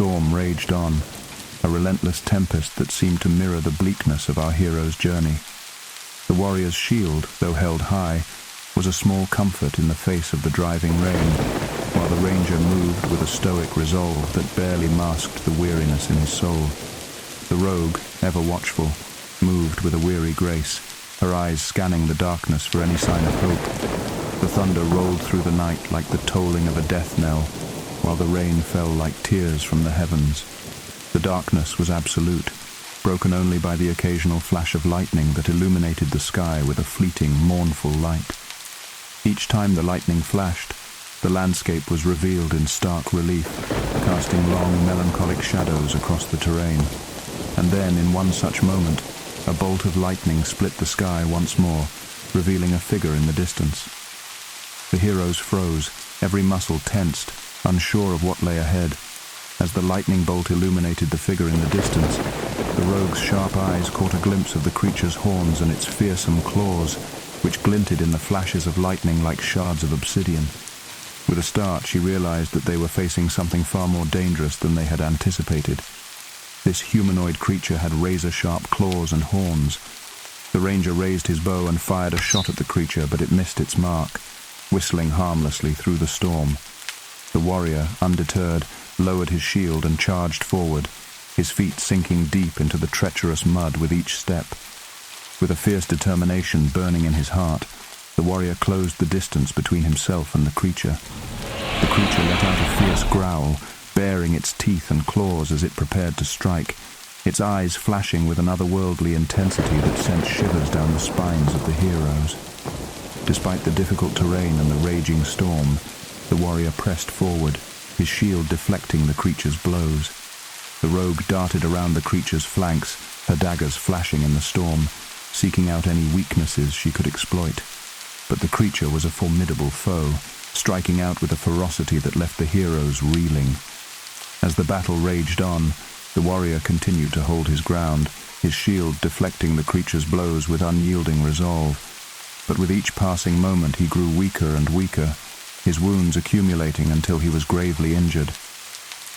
storm raged on, a relentless tempest that seemed to mirror the bleakness of our hero's journey. The warrior's shield, though held high, was a small comfort in the face of the driving rain, while the ranger moved with a stoic resolve that barely masked the weariness in his soul. The rogue, ever watchful, moved with a weary grace, her eyes scanning the darkness for any sign of hope. The thunder rolled through the night like the tolling of a death knell, while the rain fell like tears from the heavens. The darkness was absolute, broken only by the occasional flash of lightning that illuminated the sky with a fleeting, mournful light. Each time the lightning flashed, the landscape was revealed in stark relief, casting long, melancholic shadows across the terrain. And then, in one such moment, a bolt of lightning split the sky once more, revealing a figure in the distance. The heroes froze, every muscle tensed, unsure of what lay ahead. As the lightning bolt illuminated the figure in the distance, the rogue's sharp eyes caught a glimpse of the creature's horns and its fearsome claws, which glinted in the flashes of lightning like shards of obsidian. With a start, she realized that they were facing something far more dangerous than they had anticipated. This humanoid creature had razor-sharp claws and horns. The ranger raised his bow and fired a shot at the creature, but it missed its mark, whistling harmlessly through the storm. The warrior, undeterred, lowered his shield and charged forward, his feet sinking deep into the treacherous mud with each step. With a fierce determination burning in his heart, the warrior closed the distance between himself and the creature. The creature let out a fierce growl, baring its teeth and claws as it prepared to strike, its eyes flashing with an otherworldly intensity that sent shivers down the spines of the heroes. Despite the difficult terrain and the raging storm, the warrior pressed forward, his shield deflecting the creature's blows. The rogue darted around the creature's flanks, her daggers flashing in the storm, seeking out any weaknesses she could exploit. But the creature was a formidable foe, striking out with a ferocity that left the heroes reeling. As the battle raged on, the warrior continued to hold his ground, his shield deflecting the creature's blows with unyielding resolve. But with each passing moment he grew weaker and weaker, his wounds accumulating until he was gravely injured.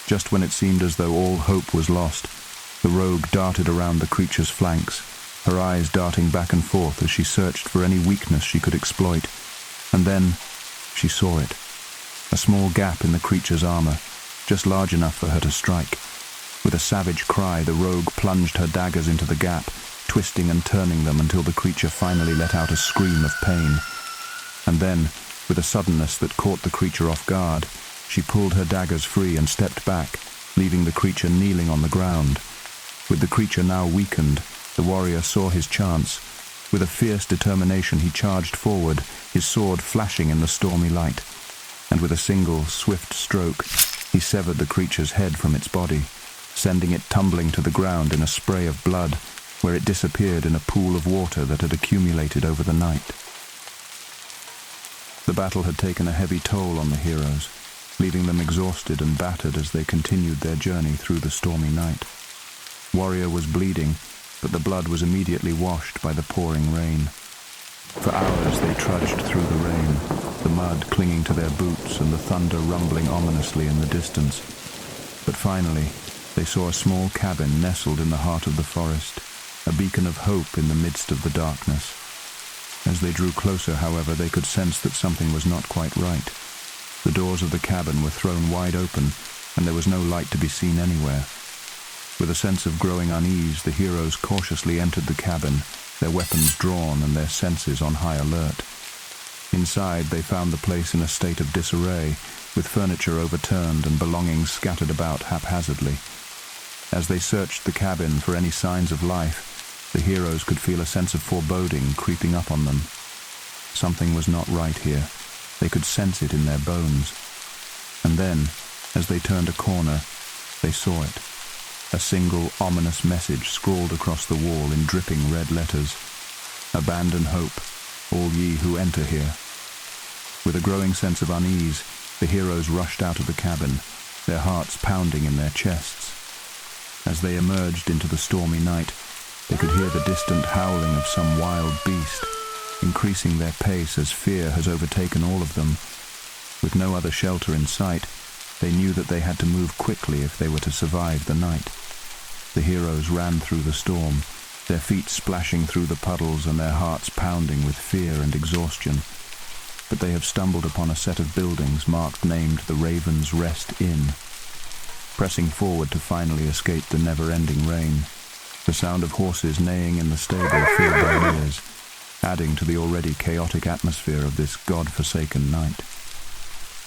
Just when it seemed as though all hope was lost, the rogue darted around the creature's flanks, her eyes darting back and forth as she searched for any weakness she could exploit. And then she saw it. A small gap in the creature's armor, just large enough for her to strike. With a savage cry, the rogue plunged her daggers into the gap, twisting and turning them until the creature finally let out a scream of pain. And then, with a suddenness that caught the creature off guard, she pulled her daggers free and stepped back, leaving the creature kneeling on the ground. With the creature now weakened, the warrior saw his chance. With a fierce determination he charged forward, his sword flashing in the stormy light. And with a single, swift stroke, he severed the creature's head from its body, sending it tumbling to the ground in a spray of blood, where it disappeared in a pool of water that had accumulated over the night. The battle had taken a heavy toll on the heroes, leaving them exhausted and battered as they continued their journey through the stormy night. Warrior was bleeding, but the blood was immediately washed by the pouring rain. For hours they trudged through the rain, the mud clinging to their boots and the thunder rumbling ominously in the distance. But finally, they saw a small cabin nestled in the heart of the forest, a beacon of hope in the midst of the darkness. As they drew closer, however, they could sense that something was not quite right. The doors of the cabin were thrown wide open, and there was no light to be seen anywhere. With a sense of growing unease, the heroes cautiously entered the cabin, their weapons drawn and their senses on high alert. Inside, they found the place in a state of disarray, with furniture overturned and belongings scattered about haphazardly. As they searched the cabin for any signs of life, the heroes could feel a sense of foreboding creeping up on them. Something was not right here. They could sense it in their bones. And then, as they turned a corner, they saw it. A single ominous message scrawled across the wall in dripping red letters. "Abandon hope, all ye who enter here." With a growing sense of unease, the heroes rushed out of the cabin, their hearts pounding in their chests. As they emerged into the stormy night, they could hear the distant howling of some wild beast, increasing their pace as fear has overtaken all of them. With no other shelter in sight, They knew that they had to move quickly if they were to survive the night. The heroes ran through the storm, their feet splashing through the puddles and their hearts pounding with fear and exhaustion. But they have stumbled upon a set of buildings named the Raven's Rest Inn. Pressing forward to finally escape the never-ending rain, the sound of horses neighing in the stable filled their ears, adding to the already chaotic atmosphere of this God-forsaken night.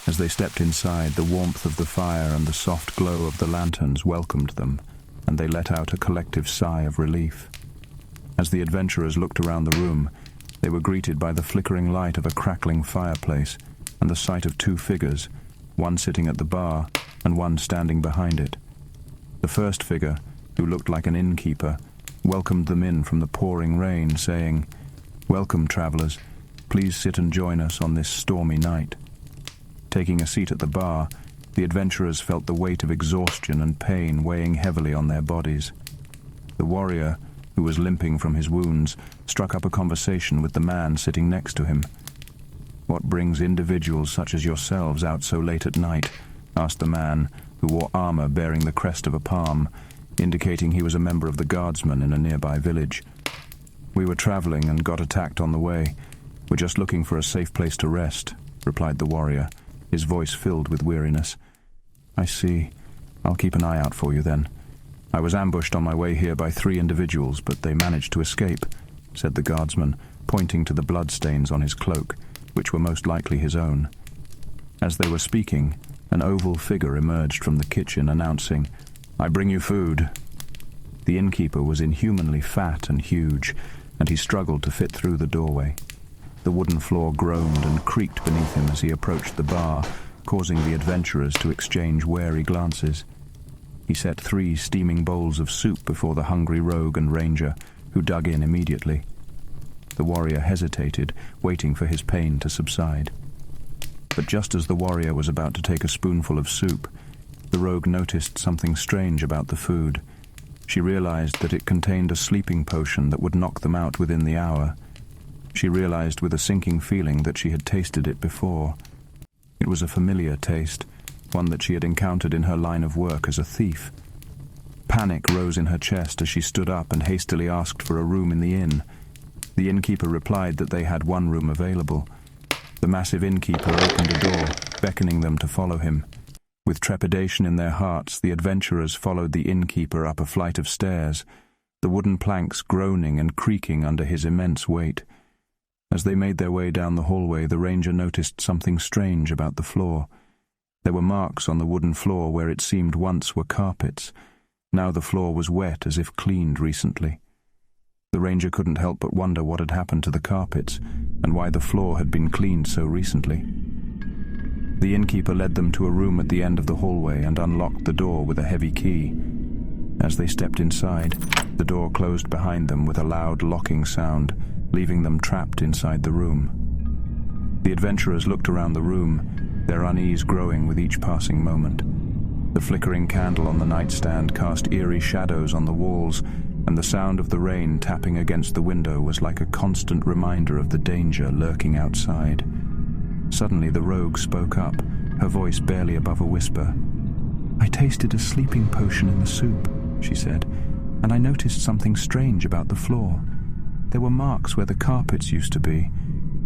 As they stepped inside, the warmth of the fire and the soft glow of the lanterns welcomed them, and they let out a collective sigh of relief. As the adventurers looked around the room, they were greeted by the flickering light of a crackling fireplace and the sight of two figures, one sitting at the bar and one standing behind it. The first figure, who looked like an innkeeper, welcomed them in from the pouring rain, saying, "Welcome, travelers. Please sit and join us on this stormy night." Taking a seat at the bar, the adventurers felt the weight of exhaustion and pain weighing heavily on their bodies. The warrior, who was limping from his wounds, struck up a conversation with the man sitting next to him. "What brings individuals such as yourselves out so late at night?" asked the man, who wore armor bearing the crest of a palm, indicating he was a member of the guardsmen in a nearby village. "We were traveling and got attacked on the way. We're just looking for a safe place to rest," replied the warrior, his voice filled with weariness. "I see. I'll keep an eye out for you then. I was ambushed on my way here by 3 individuals, but they managed to escape," said the guardsman, pointing to the bloodstains on his cloak, which were most likely his own. As they were speaking, an oval figure emerged from the kitchen announcing, "I bring you food." The innkeeper was inhumanly fat and huge, and he struggled to fit through the doorway. The wooden floor groaned and creaked beneath him as he approached the bar, causing the adventurers to exchange wary glances. He set 3 steaming bowls of soup before the hungry rogue and ranger, who dug in immediately. The warrior hesitated, waiting for his pain to subside. But just as the warrior was about to take a spoonful of soup, the rogue noticed something strange about the food. She realized that it contained a sleeping potion that would knock them out within the hour. She realized with a sinking feeling that she had tasted it before. It was a familiar taste, one that she had encountered in her line of work as a thief. Panic rose in her chest as she stood up and hastily asked for a room in the inn. The innkeeper replied that they had 1 room available. The massive innkeeper opened a door, beckoning them to follow him. With trepidation in their hearts, the adventurers followed the innkeeper up a flight of stairs, the wooden planks groaning and creaking under his immense weight. As they made their way down the hallway, the ranger noticed something strange about the floor. There were marks on the wooden floor where it seemed once were carpets. Now the floor was wet as if cleaned recently. The ranger couldn't help but wonder what had happened to the carpets and why the floor had been cleaned so recently. The innkeeper led them to a room at the end of the hallway and unlocked the door with a heavy key. As they stepped inside, the door closed behind them with a loud locking sound, leaving them trapped inside the room. The adventurers looked around the room, their unease growing with each passing moment. The flickering candle on the nightstand cast eerie shadows on the walls, and the sound of the rain tapping against the window was like a constant reminder of the danger lurking outside. Suddenly the rogue spoke up, her voice barely above a whisper. "I tasted a sleeping potion in the soup," she said, "and I noticed something strange about the floor. There were marks where the carpets used to be,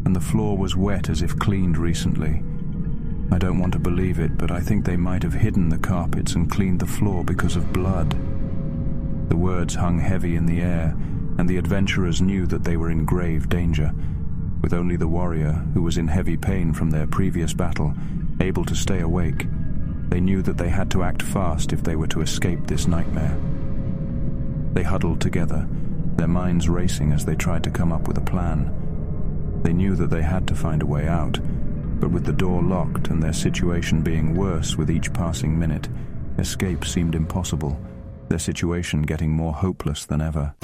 and the floor was wet as if cleaned recently. I don't want to believe it, but I think they might have hidden the carpets and cleaned the floor because of blood." The words hung heavy in the air, and the adventurers knew that they were in grave danger. With only the warrior, who was in heavy pain from their previous battle, able to stay awake, they knew that they had to act fast if they were to escape this nightmare. They huddled together, their minds racing as they tried to come up with a plan. They knew that they had to find a way out, but with the door locked and their situation being worse with each passing minute, escape seemed impossible, their situation getting more hopeless than ever.